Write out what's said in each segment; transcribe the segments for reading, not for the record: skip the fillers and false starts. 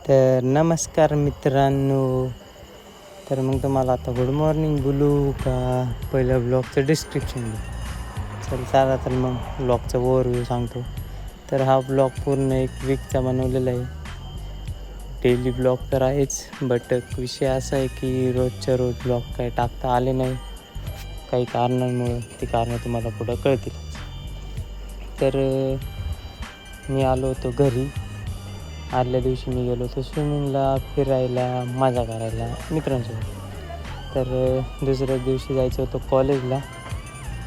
तर नमस्कार मित्रांनो. तर मग तुम्हाला आता गुड मॉर्निंग बोलू का पहिलं ब्लॉगचं डिस्क्रिप्शन देऊ? चला तर मग ब्लॉगचा ओव्हरव्ह्यू सांगतो. तर हा ब्लॉग पूर्ण एक वीकचा बनवलेला आहे. डेली ब्लॉग तर आहेच, बट विषय असा आहे की रोजच्या रोज ब्लॉग काही टाकता आले नाही काही कारणांमुळं. ती कारणं तुम्हाला पुढं कळतील. तर मी आलो होतो घरी. आदल्या दिवशी मी गेलो होतो स्विमिंगला, फिरायला, मजा करायला मित्रांसोबत. तर दुसऱ्या दिवशी जायचं होतं कॉलेजला.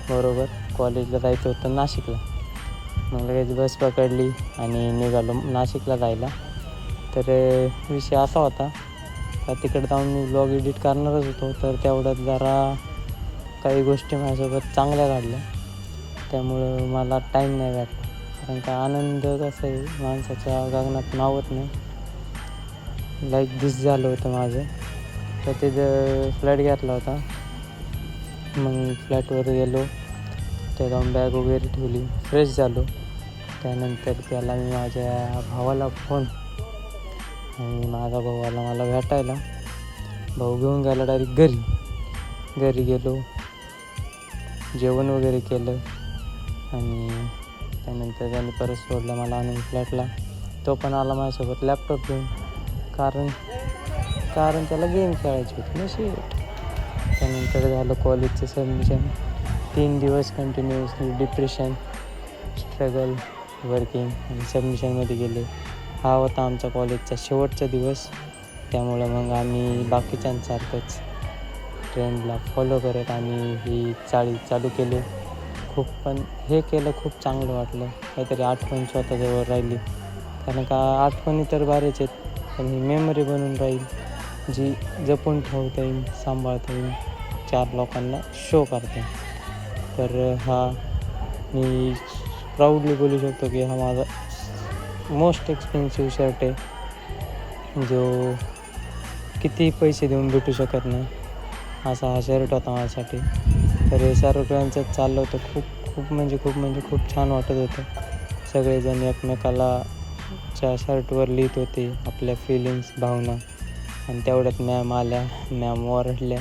बरोबर कॉलेजला जायचं होतं नाशिकला. मग लगेच बस पकडली आणि निघालो नाशिकला जायला. तर विषय असा होता का तिकडे जाऊन मी ब्लॉग एडिट करणारच होतो. तर तेवढ्यात जरा काही गोष्टी माझ्यासोबत चांगल्या घडल्या, त्यामुळं मला टाईम नाही भेटला. कारण का आनंद कसं आहे माणसाच्या गगनात मावत नाही. लाईक दिस झालं होतं माझं. तर तिथं फ्लॅट घेतला होता. मग फ्लॅटवर गेलो, त्या जाऊन बॅग वगैरे ठेवली, फ्रेश झालो. त्यानंतर त्याला मी माझ्या भावाला फोन, आणि माझा भाऊ आला मला भेटायला. भाऊ घेऊन गेला डायरेक्ट घरी गेलो, जेवण वगैरे केलं आणि त्यानंतर त्याने परत सोडलं मला आणून फ्लॅटला. तो पण आला माझ्यासोबत लॅपटॉप घेऊन, कारण त्याला गेम खेळायची होती ना शेट. त्यानंतर झालं कॉलेजचं सबमिशन. 3 दिवस कंटिन्युअसली डिप्रेशन, स्ट्रगल, वर्किंग आणि सबमिशनमध्ये गेले. हा होता आमचा कॉलेजचा शेवटचा दिवस. त्यामुळं मग आम्ही बाकीच्यांसारखंच ट्रेंडला फॉलो करत आम्ही ही चाळी चालू केली. पण हे केलं खूप चांगलं वाटलं. काहीतरी आठवण स्वतःजवळ राहिली. कारण का आठवणी तर बरेच आहेत, पण ही मेमरी बनून राहील जी जपून ठेवता येईल, सांभाळता येईल, 4 लोकांना शो करता येईल. तर हा मी प्राऊडली बोलू शकतो की हा माझा मोस्ट एक्सपेन्सिव्ह शर्ट आहे, जो कितीही पैसे देऊन भेटू शकत नाही असा हा शर्ट होता माझ्यासाठी. तर हे सर्वांचं चाललं होतं. खूप छान वाटत होतं. सगळेजण एकमेकाला च्या शर्टवर लिहित होते आपल्या फिलिंग्स, भावना. आणि तेवढ्यात मॅम आल्या. मॅम ओरडल्या,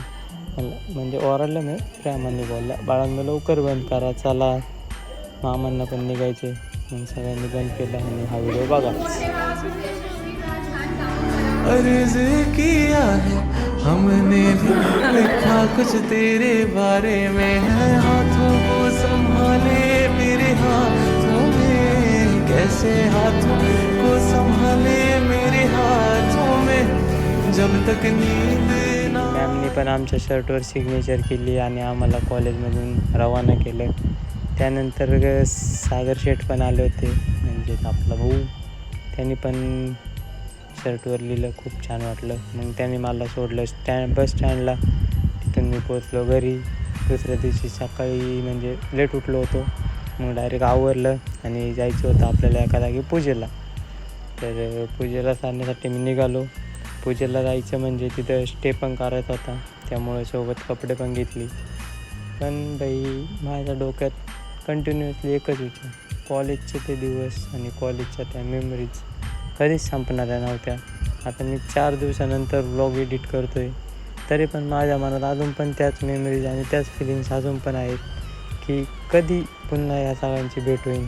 म्हणजे प्रेमाने बोलल्या, बाळांनो लवकर बंद करा, चला मामांना पण निघायचे. मग सगळ्यांनी बंद केलं आणि हा व्हिडिओ बघा. अर्ज किया है हमने भी, लिखा कुछ तेरे बारे में है, हाथों को संभाले मेरे हाथों में, कैसे हाथों को संभाले मेरे हाथों में, जब तक नींद ना. मॅमनी पण आमच्या शर्टवर सिग्नेचर केली आणि आम्हाला कॉलेजमधून रवाना केलं. त्यानंतर सागर शेठ पण आले होते, म्हणजे आपला भाऊ. त्यांनी पण शर्टवर लिहिलं. खूप छान वाटलं. मग त्यांनी मला सोडलं बस स्टँडला. तिथून मी पोचलो घरी. दुसऱ्या दिवशी सकाळी म्हणजे लेट उठलो होतो. मग डायरेक्ट आवरलं आणि जायचं होतं आपल्याला एका जागी पूजेला. तर पूजेला जाण्यासाठी मी निघालो. पूजेला जायचं म्हणजे तिथं स्टे पण करायचा होता, त्यामुळे सोबत कपडे पण घेतली. पण बाई माझ्या डोक्यात कंटिन्युअसली एकच विचार, कॉलेजचे ते दिवस आणि कॉलेजच्या त्या मेमरीज कधीच संपणाऱ्या नव्हत्या. आता मी 4 दिवसानंतर व्लॉग एडिट करतो आहे, तरी पण माझ्या मनात अजून पण त्याच मेमरीज आणि त्याच फिलिंग्स अजून पण आहेत की कधी पुन्हा या सगळ्यांची भेट होईल.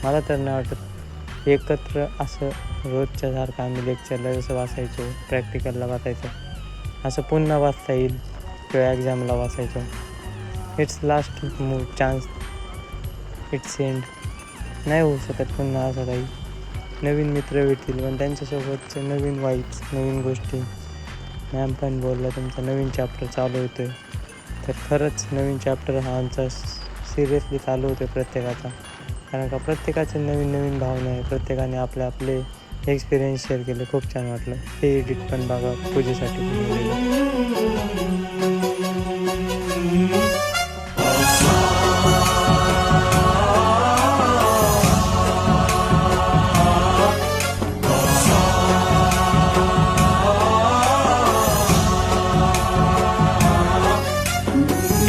मला तर नाही वाटत एकत्र असं रोजच्यासारखं आम्ही लेक्चरला जसं वाचायचो, प्रॅक्टिकलला वाचायचो, असं पुन्हा वाचता येईल किंवा एक्झामला वाचायचो. It's last chance, it's end. नाही होऊ शकत पुन्हा असं काही. नवीन मित्र भेटतील, पण त्यांच्यासोबतचे नवीन वाईब्स, नवीन गोष्टी. मॅम पण बोलला तुमचा नवीन चॅप्टर चालू होतो आहे. तर खरंच नवीन चॅप्टर हा आमचा सिरियसली चालू होतो आहे प्रत्येकाचा. कारण का प्रत्येकाचे नवीन भावना आहे. प्रत्येकाने आपले एक्सपिरियन्स शेअर केले. खूप छान वाटलं. हे एडिट पण बघा पूजेसाठी बनवलेलं.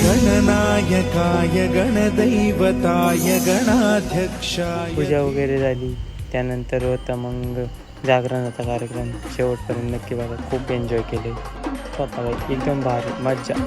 गणनायकाय गणदैवताय गणाध्यक्षाय. पूजा वगैरे झाली. त्यानंतर होता मग जागरणाचा कार्यक्रम शेवटपर्यंत नक्की बघा. खूप एन्जॉय केले स्वतः एकदम भारी मज्जा.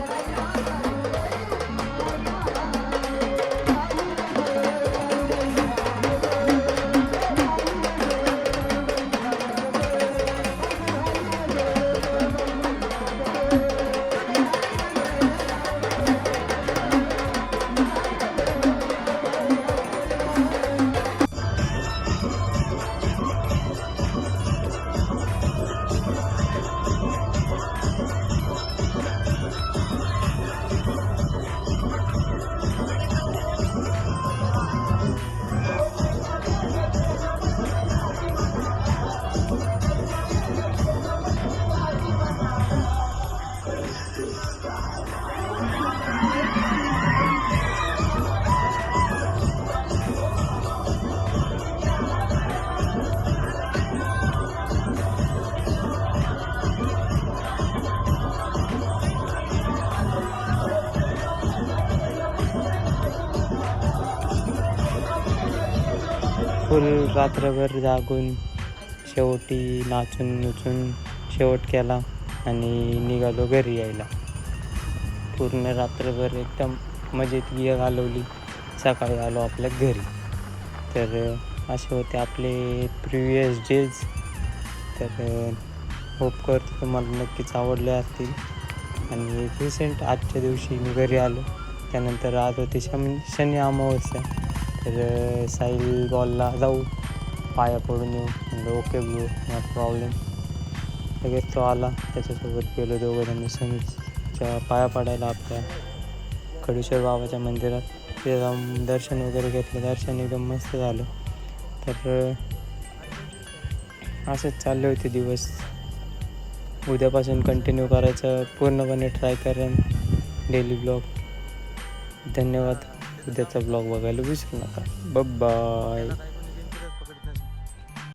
फुल रात्रभर जागून शेवटी नाचून नुचून शेवट केला आणि निघालो घरी यायला. पूर्ण रात्रभर एकदम मजेत घालवली. सकाळी आलो आपल्या घरी. तर असे होते आपले प्रिव्हियस डेज. तर होप करतो तुम्हाला नक्कीच आवडले असतील. आणि रिसेंट आजच्या दिवशी मी घरी आलो. त्यानंतर आज होते शनी अमावस्या. तर साहिल बॉलला जाऊ पाया पडून येऊ म्हणजे ओके ब्रो नॉट प्रॉब्लेम. लगेच तो आला. त्याच्यासोबत गेलो दोघं शनीच्या पाया पडायला आपल्या खडूश्वर बाबाच्या मंदिरात. तिथे जाऊन दर्शन वगैरे घेतलं. दर्शन एकदम मस्त झालं. तर असंच चालले होते दिवस. उद्यापासून कंटिन्यू करायचं पूर्णपणे ट्राय करेन डेली ब्लॉग. धन्यवाद. उद्याचा ब्लॉग बघायला विसरू नका. बाय.